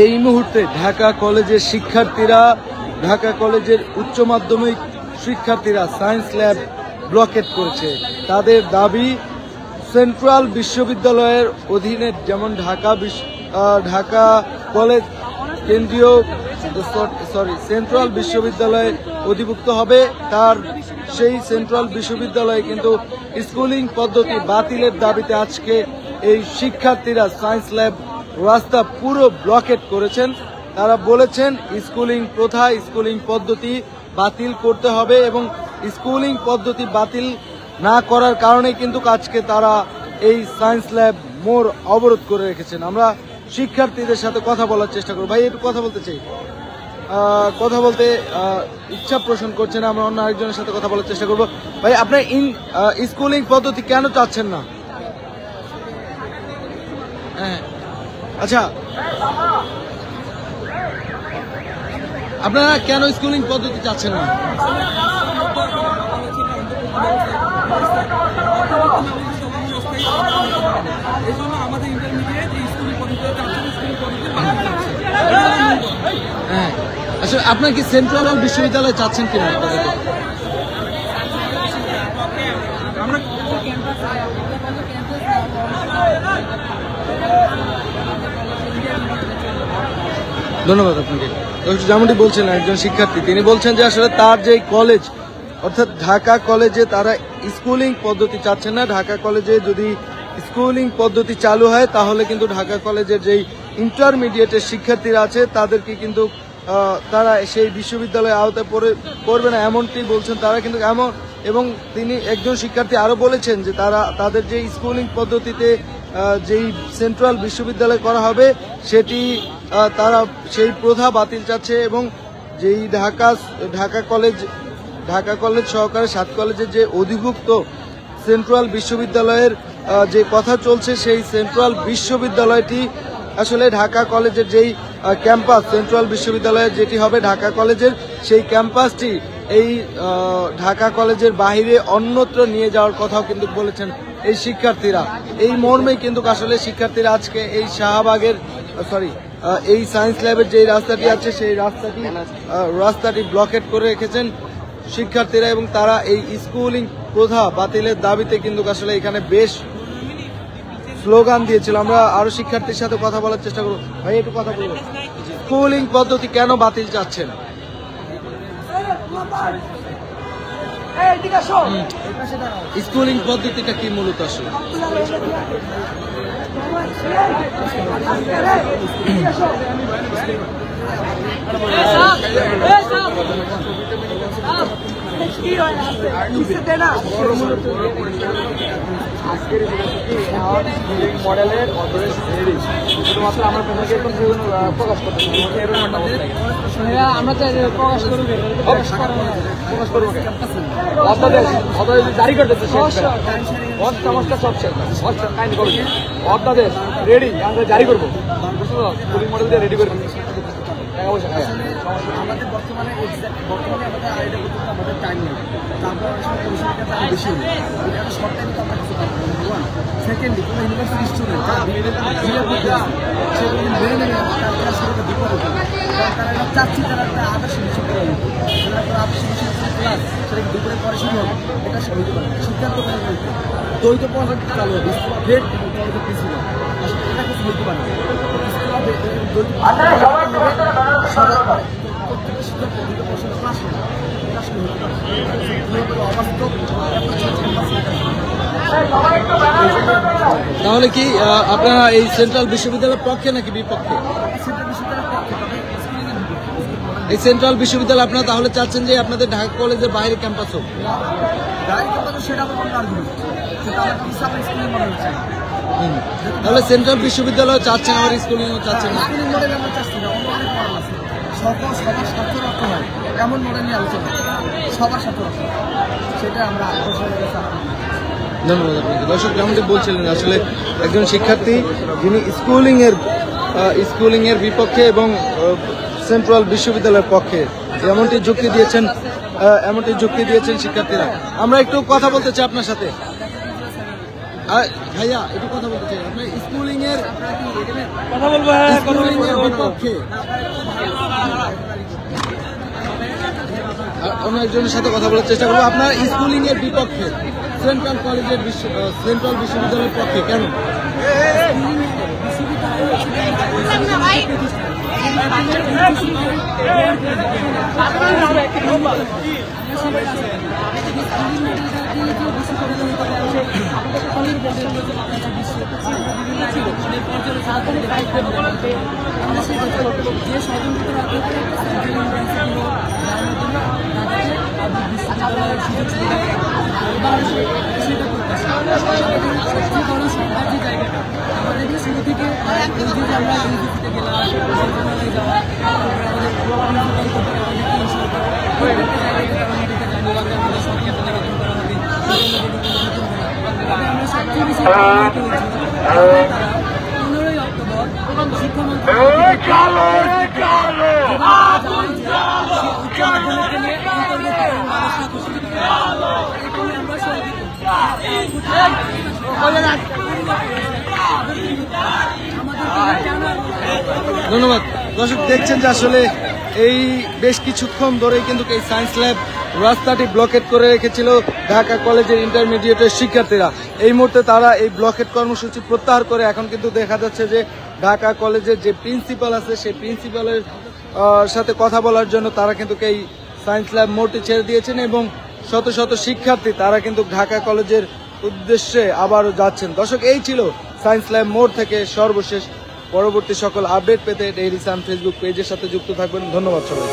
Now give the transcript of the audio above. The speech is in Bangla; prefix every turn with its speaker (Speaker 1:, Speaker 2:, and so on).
Speaker 1: এই মুহূর্তে ঢাকা কলেজের শিক্ষার্থীরা, ঢাকা কলেজের উচ্চ মাধ্যমিক শিক্ষার্থীরা সায়েন্স ল্যাব ব্লকেট করেছে। তাদের দাবি সেন্ট্রাল বিশ্ববিদ্যালয়ের অধীনে যেমন ঢাকা কলেজ কেন্দ্রীয় সেন্ট্রাল বিশ্ববিদ্যালয়ে অধিভুক্ত হবে, তার সেই সেন্ট্রাল বিশ্ববিদ্যালয়ে কিন্তু স্কুলিং পদ্ধতি বাতিলের দাবিতে আজকে এই শিক্ষার্থীরা সায়েন্স ল্যাব রাস্তা পুরো ব্লকেট করেছেন। তারা বলেছেন স্কুলিং প্রথা, স্কুলিং পদ্ধতি বাতিল করতে হবে এবং স্কুলিং পদ্ধতি বাতিল না করার কারণে কিন্তু আজকে তারা এই সায়েন্স ল্যাব মোড় অবরোধ করে রেখেছেন। আমরা শিক্ষার্থীদের সাথে কথা বলার চেষ্টা করব। ভাই, একটু কথা বলতে চাই, কথা বলতে ইচ্ছা পোষণ করছেন, আমরা অন্য আরেকজনের সাথে কথা বলার চেষ্টা করব। ভাই, আপনার স্কুলিং পদ্ধতি কেন চাচ্ছেন না? হ্যাঁ, আচ্ছা, আপনারা কেন স্কুলিং পদ্ধতি চাচ্ছেন না? হ্যাঁ, আসলে আপনার কি সেন্ট্রাল বিশ্ববিদ্যালয় চাচ্ছেন কিনা? ধন্যবাদ আপনাকে। যেমনটি বলছেন একজন শিক্ষার্থী, তিনি বলছেন যে আসলে তার যে কলেজ অর্থাৎ ঢাকা কলেজে তারা স্কুলিং পদ্ধতি চাচ্ছেন না। ঢাকা কলেজে যদি স্কুলিং পদ্ধতি চালু হয় তাহলে কিন্তু ঢাকা কলেজের যেই ইন্টারমিডিয়েটের শিক্ষার্থীরা আছে তাদেরকে কিন্তু তারা সেই বিশ্ববিদ্যালয়ে আওতায় পড়বে না, এমনটি বলছেন তারা। কিন্তু এমন, এবং তিনি একজন শিক্ষার্থী আরো বলেছেন যে তাদের যে স্কুলিং পদ্ধতিতে যেই সেন্ট্রাল বিশ্ববিদ্যালয় করা হবে সেটি তারা সেই প্রথা বাতিল চাচ্ছে এবং যেই ঢাকা কলেজ সহকারে 7 কলেজের যে অধিভুক্ত সেন্ট্রাল বিশ্ববিদ্যালয়ের যে কথা চলছে, সেই সেন্ট্রাল বিশ্ববিদ্যালয়টি আসলে ঢাকা কলেজের যেই ক্যাম্পাস, সেন্ট্রাল বিশ্ববিদ্যালয়ের যেটি হবে ঢাকা কলেজের, সেই ক্যাম্পাসটি এই ঢাকা কলেজের বাইরে অন্যত্র নিয়ে যাওয়ার কথাও কিন্তু বলেছেন এই শিক্ষার্থীরা। এই মর্মে কিন্তু আসলে শিক্ষার্থীরা আজকে এই শাহবাগের এই সায়েন্স ল্যাবের যে রাস্তাটি আছে সেই রাস্তাটি ব্লকেট করে রেখেছেন শিক্ষার্থীরা এবং তারা এই স্কুলিং প্রথা বাতিলের দাবিতে কিন্তু আসলে এখানে বেশ স্লোগান দিয়েছিল। আমরা আরো শিক্ষার্থীর সাথে কথা বলার চেষ্টা করব। ভাই, একটু কথা বলবো, স্কুলিং পদ্ধতি কেন বাতিল চাচ্ছেন? স্কুলিং পদ্ধতিটা কি মূলত আসলে?
Speaker 2: মডেলের শুধুমাত্র আমরা প্রকাশ করতে আমরা জারি করতেছে সমস্যা সব অধ্যাদেশ রেডি, আমরা জারি করবো, স্কুলিং মডেল দিয়ে রেডি করবো।
Speaker 3: আমাদের বর্তমানে আমাদের আইডিয়া করতে আমাদের টাইম নেই, তারপর বেশি নেই, এটা শর্ট টাইম তো আমরা কিছু পাবো। সেকেন্ডলি কোনো ইউনিভার্সিটি স্টুডেন্ট সেগুলো মেনে নেবে তারা সেটা বিপদ হবে, কারণ তারা এটা চাচ্ছি তারা একটা আদর্শ বিশ্ববিদ্যালয় আদর্শ বিশ্ববিদ্যালয় ক্লাস সেটা দুপুরে পরে শুরু হবে, এটা হইতে পারে সিদ্ধান্ত করে বলতে দ্বৈত পড়া চালু হবে, গ্রেড এবং দ্বৈত প্রিন্সিপাল আসলে এটা কিছু হইতে পারে।
Speaker 1: তাহলে কি আপনারা এই সেন্ট্রাল বিশ্ববিদ্যালয়ের পক্ষে নাকি বিপক্ষে? এই সেন্ট্রাল বিশ্ববিদ্যালয় আপনারা তাহলে চাচ্ছেন যে আপনাদের ঢাকা কলেজের বাইরে ক্যাম্পাস হোক? তাহলে সেন্ট্রাল বিশ্ববিদ্যালয় চাচ্ছেন, আমার স্কুলিংও চাচ্ছেন না?
Speaker 3: সবার স্বার্থ রক্ষা হয় এমন মডেল নিয়ে আলোচনা, সবার স্বার্থ রক্ষা, সেটা আমরা
Speaker 1: ধন্যবাদ আপনাকে। দর্শক, যেমনটি বলছিলেন আসলে একজন শিক্ষার্থী যিনি স্কুলিং এর বিপক্ষে এবং সেন্ট্রাল বিশ্ববিদ্যালয়ের পক্ষে এমনটি যুক্তি দিয়েছেন শিক্ষার্থীরা। আমরা একটু কথা বলতে চাই আপনার সাথে। ভাইয়া একটু কথা বলতে চাই, আপনার স্কুলিং এর
Speaker 2: কথা বলবো, হ্যাঁ কথা
Speaker 1: স্কুলিং এর
Speaker 2: বলবো।
Speaker 1: বিপক্ষে অন্য একজনের সাথে কথা বলার চেষ্টা করবো। আপনার স্কুলিং এর বিপক্ষে, সেন্ট্রাল কলেজের সেন্ট্রাল বিশ্ববিদ্যালয়ের পক্ষে কেন?
Speaker 3: শুরু থেকে আমরা ইউনিভার্সিটিতে গেলাম, 15ই অক্টোবর শিক্ষামন্ত্রী
Speaker 1: ধন্যবাদ। দর্শক দেখছেন যে আসলে এই বেশ কিছুক্ষণ ধরেই কিন্তু এই সায়েন্স ল্যাব রাস্তাটি ব্লকেট করে রেখেছিল ঢাকা কলেজের ইন্টারমিডিয়েটের শিক্ষার্থীরা। এই মুহূর্তে তারা এই ব্লকেট কর্মসূচি প্রত্যাহার করে এখন কিন্তু দেখা যাচ্ছে যে ঢাকা কলেজের যে প্রিন্সিপাল আছে সেই প্রিন্সিপালের সাথে কথা বলার জন্য তারা কিন্তু এই সায়েন্স ল্যাব মোড়টি ছেড়ে দিয়েছেন এবং শত শত শিক্ষার্থী তারা কিন্তু ঢাকা কলেজের উদ্দেশ্যে আবারও যাচ্ছেন। দর্শক এই ছিল সায়েন্স ল্যাব মোড় থেকে সর্বশেষ। পরবর্তী সকল আপডেট পেতে ডেইলি সান ফেসবুক পেজের সাথে যুক্ত থাকবেন। ধন্যবাদ সবাই।